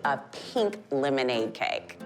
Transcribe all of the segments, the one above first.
a pink lemonade cake.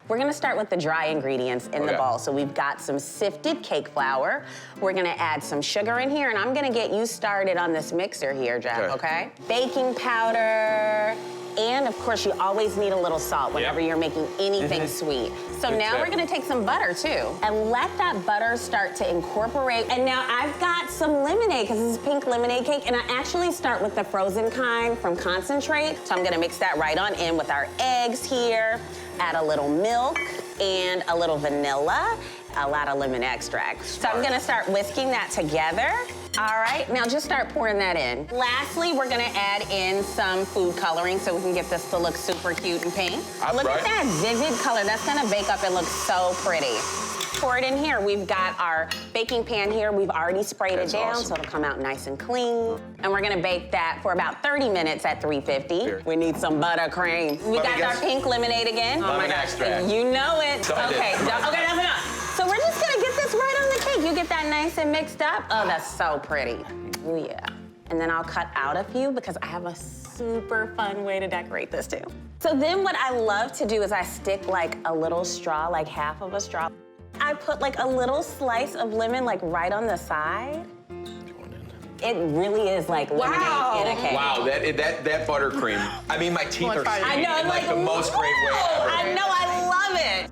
We're gonna start with the dry ingredients in the bowl. So we've got some sifted cake flour. We're gonna add some sugar in here, and I'm gonna get you started on this mixer here, Jeff, okay? Baking powder, and of course, you always need a little salt whenever you're making anything sweet. So now we're gonna take some butter too, and let that butter start to incorporate. And now I've got some lemonade, because this is pink lemonade cake, and I actually start with the frozen kind from concentrate. So I'm gonna mix that right on in with our eggs here, add a little milk and a little vanilla, a lot of lemon extract. So I'm gonna start whisking that together. All right, now just start pouring that in. Lastly, we're gonna add in some food coloring so we can get this to look super cute and pink. Look at that vivid color. That's gonna bake up and look so pretty. Pour it in here. We've got our baking pan here. We've already sprayed it down, so it'll come out nice and clean. And we're gonna bake that for about 30 minutes at 350. We need some buttercream. We got our pink lemonade again. Oh my gosh, you know it. Okay, that's enough. So we're just gonna get this right on the cake. You get that nice and mixed up. Oh, that's so pretty. Oh yeah. And then I'll cut out a few because I have a super fun way to decorate this too. So then what I love to do is I stick like a little straw, like half of a straw. I put like a little slice of lemon like right on the side. It really is like lemonade in a cake. Wow, that buttercream. I mean, my teeth are I know, in like the most great way ever. I know, I love it.